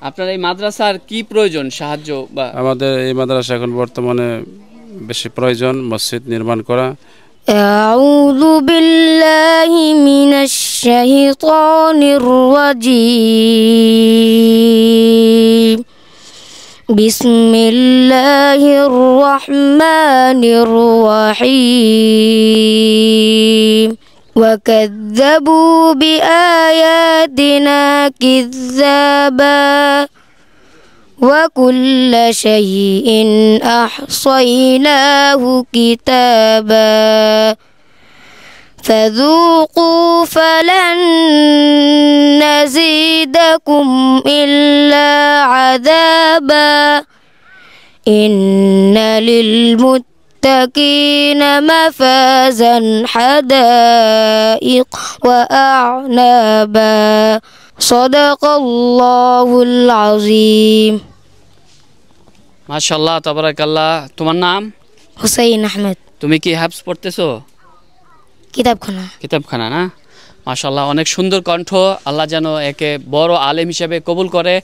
আপনার এই মাদ্রাসার কি প্রয়োজন সাহায্য বা আমাদের এই মাদ্রাসা এখন বর্তমানে বেশি প্রয়োজন মসজিদ নির্মাণ করা। আউযু বিল্লাহি মিনাশ শাইতানির রাজীম বিসমিল্লাহির রহমানির রহিম وكذبوا بآياتنا كذابا وكل شيء أحصيناه كتابا فذوقوا فلن نزيدكم إلا عذابا إن للمتقين مفازا حدائق وأعنابا صدق الله العظيم মাশাআল্লাহ তাবারাকাল্লাহ। তোমার নাম? হুসাইন আহমেদ। তুমি কি হাফজ পড়তেছো? কিতাবখানা না? মাশাআল্লাহ, অনেক সুন্দর কণ্ঠ। আল্লাহ যেন একে বড় আলেম হিসেবে কবুল করে।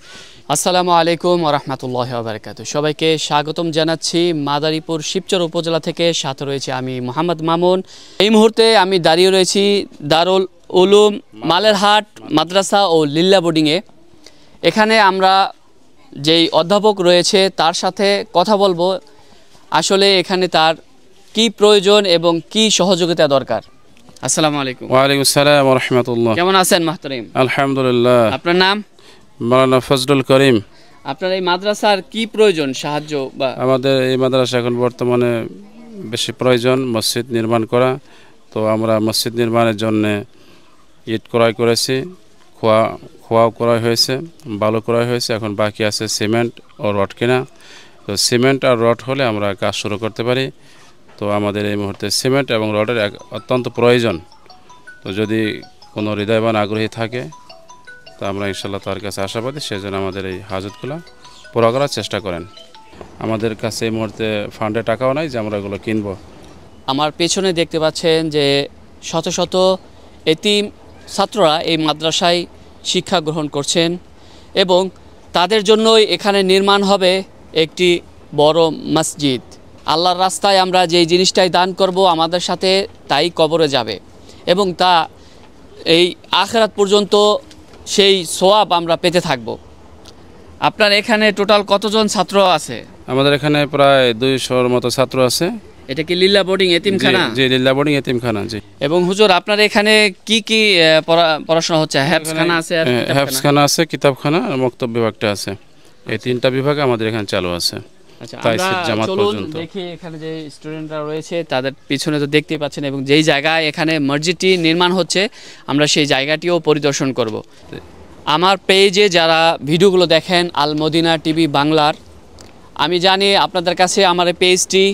আসসালামু আলাইকুম ওয়া রাহমাতুল্লাহি ওয়া বারাকাতুহু। সবাইকে স্বাগতম জানাচ্ছি মাদারীপুর শিবচর উপজেলা থেকে। সাথে রয়েছে আমি মোহাম্মদ মামুন। এই মুহূর্তে আমি দাঁড়িয়ে রয়েছি দারুল উলুম মালেরহাট মাদ্রাসা ও লিল্লা বোর্ডিংয়ে। এখানে আমরা যেই অধ্যাপক রয়েছে তার সাথে কথা বলবো, আসলে এখানে তার কি প্রয়োজন এবং কি সহযোগিতা দরকার। আসসালামু আলাইকুম। ওয়া আলাইকুম আসসালাম ওয়া রাহমাতুল্লাহ। কেমন আছেন মাহতারিম? আলহামদুলিল্লাহ। আপনার নাম? মাওলানা ফজলুল করিম। আপনার এই মাদ্রাসার কি প্রয়োজন সাহায্য বা আমাদের এই মাদ্রাসা এখন বর্তমানে বেশি প্রয়োজন মসজিদ নির্মাণ করা। তো আমরা মসজিদ নির্মাণের জন্য ইট ক্রয় করেছি, খোয়াও ক্রয় হয়েছে, বালু ক্রয় হয়েছে, এখন বাকি আছে সিমেন্ট ও রড কেনা। তো সিমেন্ট আর রড হলে আমরা কাজ শুরু করতে পারি। তো আমাদের এই মুহূর্তে সিমেন্ট এবং রডের অত্যন্ত প্রয়োজন। তো যদি কোনো হৃদয়বান আগ্রহী থাকে তো আমরা ইনশাল্লাহ তার কাছে আশাবাদী, সেজন্য আমাদের এই হাজতগুলো পুরো করার চেষ্টা করেন। আমাদের কাছে এই মুহূর্তে ফান্ডে টাকাও নাই যে আমরা এগুলো কিনবো। আমার পেছনে দেখতে পাচ্ছেন যে শত শত এতিম ছাত্ররা এই মাদ্রাসায় শিক্ষা গ্রহণ করছেন এবং তাদের জন্যই এখানে নির্মাণ হবে একটি বড় মসজিদ। আল্লাহর রাস্তায় আমরা যেই জিনিসটাই দান করব আমাদের সাথে তাই কবরে যাবে এবং তা এই আখিরাত পর্যন্ত সেই সওয়াব আমরা পেতে থাকব। আপনার এখানে টোটাল কতজন ছাত্র আছে? আমাদের এখানে প্রায় 200-র মতো ছাত্র আছে। এটা কি লিল্লা বোর্ডিং এতিমখানা? জি, লিল্লা বোর্ডিং এতিমখানা। জি। এবং হুজুর আপনার এখানে কি কি পড়াশোনা হচ্ছে? হেফজখানা আছে, হেফজখানা আছে, কিতাবখানা আর মক্তব বিভাগটা আছে। এই তিনটা বিভাগ আমাদের এখানে চালু আছে। আচ্ছা, তাইসির জামাত পর্যন্ত। দেখি এখানে যে স্টুডেন্টরা রয়েছে তাদের পিছনে তো দেখতেই পাচ্ছেন, এবং যেই জায়গায় এখানে মসজিদটি নির্মাণ হচ্ছে আমরা সেই জায়গাটিও পরিদর্শন করব। আমার পেজে যারা ভিডিওগুলো দেখেন আল মদিনা টিভি বাংলার, আমি জানি আপনাদের কাছে আমার এই পেজটি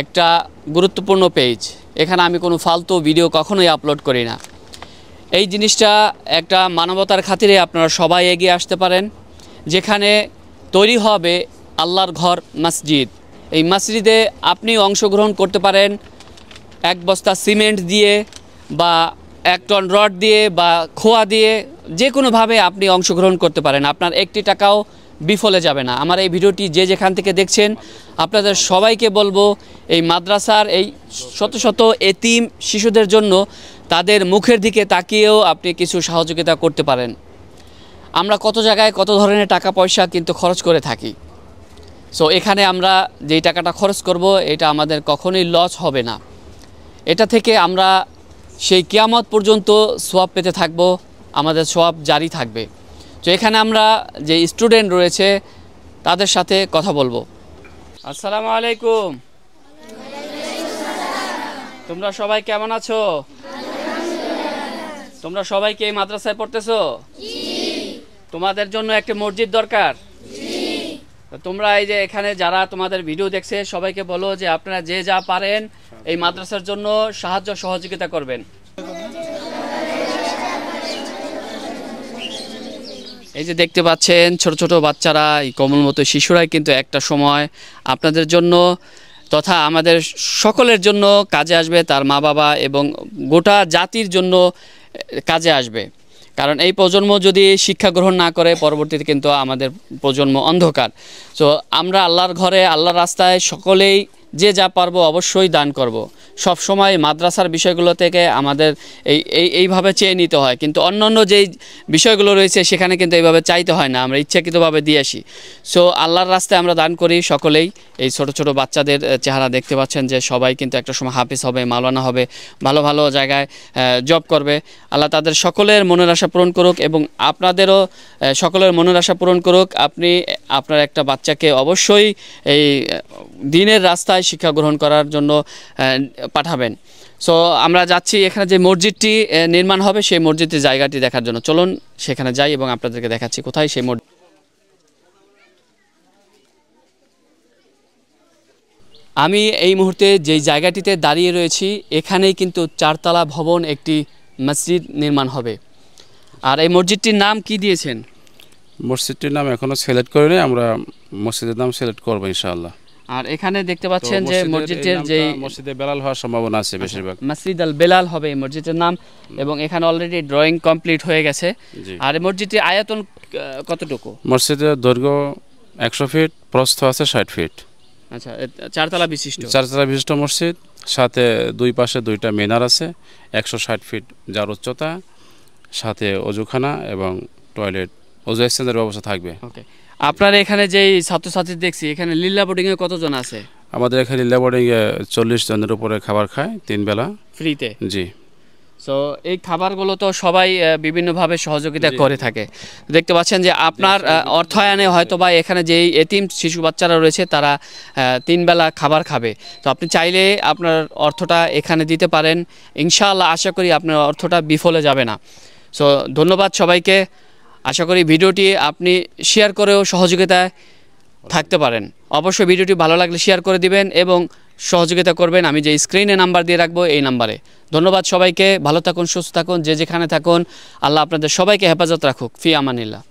একটা গুরুত্বপূর্ণ পেজ। এখানে আমি কোনো ফালতু ভিডিও কখনোই আপলোড করি না। এই জিনিসটা একটা মানবতার খাতিরে আপনারা সবাই এগিয়ে আসতে পারেন, যেখানে তৈরি হবে আল্লাহর ঘর মসজিদ। এই মসজিদে আপনি অংশগ্রহণ করতে পারেন 1 বস্তা সিমেন্ট দিয়ে বা 1 টন রড দিয়ে বা খোয়া দিয়ে, যে কোনোভাবে আপনি অংশগ্রহণ করতে পারেন। আপনার একটি টাকাও বিফলে যাবে না। আমার এই ভিডিওটি যে যেখান থেকে দেখছেন আপনাদের সবাইকে বলবো, এই মাদ্রাসার এই শত শত এতিম শিশুদের জন্য তাদের মুখের দিকে তাকিয়েও আপনি কিছু সহযোগিতা করতে পারেন। আমরা কত জায়গায় কত ধরনের টাকা পয়সা কিন্তু খরচ করে থাকি। সো এখানে আমরা যেই টাকাটা খরচ করব এটা আমাদের কখনোই লস হবে না। এটা থেকে আমরা সেই কিয়ামত পর্যন্ত সওয়াব পেতে থাকব, আমাদের সওয়াব জারি থাকবে। তো এখানে আমরা যে স্টুডেন্ট রয়েছে তাদের সাথে কথা বলবো। আসসালামু আলাইকুম। তোমরা সবাই কেমন আছো? তোমরা সবাই কি এই মাদ্রাসায় পড়তেছো? তোমাদের জন্য একটা মসজিদ দরকার। তোমরা এই যে এখানে যারা তোমাদের ভিডিও দেখছে সবাইকে বলো যে আপনারা যে যা পারেন এই মাদ্রাসার জন্য সাহায্য সহযোগিতা করবেন। এই যে দেখতে পাচ্ছেন ছোট ছোট বাচ্চারা, এই কমলমতো শিশুরাই কিন্তু একটা সময় আপনাদের জন্য তথা আমাদের সকলের জন্য কাজে আসবে, তার মা বাবা এবং গোটা জাতির জন্য কাজে আসবে। কারণ এই প্রজন্ম যদি শিক্ষা গ্রহণ না করে পরবর্তীতে কিন্তু আমাদের প্রজন্ম অন্ধকার। তো আমরা আল্লাহর ঘরে আল্লাহর রাস্তায় সকলেই যে যা পারবো অবশ্যই দান করব। সব সময় মাদ্রাসার বিষয়গুলো থেকে আমাদের এইভাবে চেয়ে নিতে হয়, কিন্তু অন্যান্য যেই বিষয়গুলো রয়েছে সেখানে কিন্তু এইভাবে চাইতে হয় না, আমরা ইচ্ছাকৃতভাবে দিয়ে আসি। সো আল্লাহর রাস্তায় আমরা দান করি সকলেই। এই ছোট ছোট বাচ্চাদের চেহারা দেখতে পাচ্ছেন যে সবাই কিন্তু একটা সময় হাফেজ হবে, মাওলানা হবে, ভালো ভালো জায়গায় জব করবে। আল্লাহ তাদের সকলের মনের আশা পূরণ করুক এবং আপনাদেরও সকলের মনের আশা পূরণ করুক। আপনি আপনার একটা বাচ্চাকে অবশ্যই এই দ্বীনের রাস্তায় শিক্ষা গ্রহণ করার জন্য পাঠাবেন। সো আমরা যাচ্ছি এখানে যে মসজিদটি নির্মাণ হবে সেই মসজিদের জায়গাটি দেখার জন্য। চলুন সেখানে যাই এবং আপনাদেরকে দেখাচ্ছি কোথায় সেই মসজিদ। আমি এই মুহূর্তে যেই জায়গাটিতে দাঁড়িয়ে রয়েছি এখানেই কিন্তু 4 তলা ভবন একটি মসজিদ নির্মাণ হবে। আর এই মসজিদটির নাম কি দিয়েছেন? মসজিদটির নাম এখনো সিলেক্ট করিনি, আমরা মসজিদের নাম সিলেক্ট করবো ইনশাআল্লাহ। আর এখানে দেখতে পাচ্ছেন যে মসজিদের যে মসজিদে বেলাল হওয়ার সম্ভাবনা আছে বেশিরভাগ। মসজিদ আল বেলাল হবে এই মসজিদের নাম এবং এখানে অলরেডি ড্রয়িং কমপ্লিট হয়ে গেছে। আর এই মসজিদটির আয়তন কতটুকু? মসজিদের দৈর্ঘ্য 100 ফিট, প্রস্থ আছে 60 ফিট। আচ্ছা, 4 তলা বিশিষ্ট। 4 তলা বিশিষ্ট মসজিদ, সাথে দুই পাশে 2টা মিনার আছে, 160 ফিট যার উচ্চতা, সাথে অজুখানা এবং টয়লেট, অজু এক্সচেঞ্জের ব্যবস্থা থাকবে। ওকে, আপনার এখানে যেই ছাত্রছাত্রী দেখছি এখানে লিল্লা বোর্ডিংয়ে কতজন আছে? আমাদের এখানে লিল্লা বোর্ডিংয়ে 40 জনের উপরে খাবার খায় 3 বেলা ফ্রিতে। জি। সো এই খাবারগুলো তো সবাই বিভিন্নভাবে সহযোগিতা করে থাকে। দেখতে পাচ্ছেন যে আপনার অর্থায়নে হয়তো বা এখানে যেই এতিম শিশু বাচ্চারা রয়েছে তারা 3 বেলা খাবার খাবে। তো আপনি চাইলে আপনার অর্থটা এখানে দিতে পারেন, ইনশাআল্লাহ আশা করি আপনার অর্থটা বিফলে যাবে না। সো ধন্যবাদ সবাইকে। আশা করি ভিডিওটি আপনি শেয়ার করেও সহযোগিতায় থাকতে পারেন। অবশ্যই ভিডিওটি ভালো লাগলে শেয়ার করে দিবেন এবং সহযোগিতা করবেন। আমি যে স্ক্রিনে নাম্বার দিয়ে রাখবো এই নাম্বারে। ধন্যবাদ সবাইকে, ভালো থাকুন, সুস্থ থাকুন, যে যেখানে থাকুন। আল্লাহ আপনাদের সবাইকে হেফাজত রাখুক। ফি আমানিল্লাহ।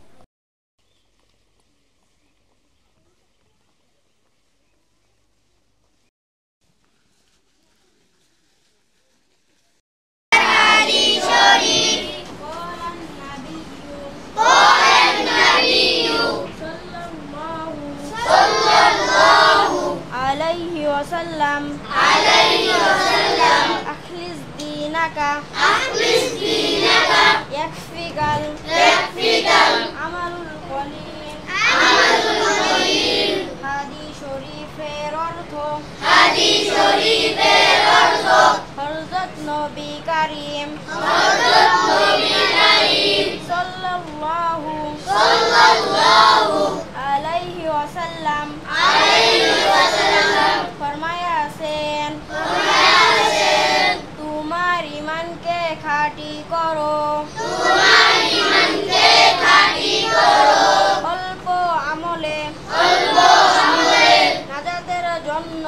وسلم أخلص دينك يكفيك العمل القليل হাদিস শরীফের অর্থ হযরত নবী করিম সাল্লাল্লাহু আলাইহি ওয়াসাল্লাম ফরমায়াছেন তোমার ঈমানকে খাঁটি করো, অল্প আমলে নাজাতের জন্য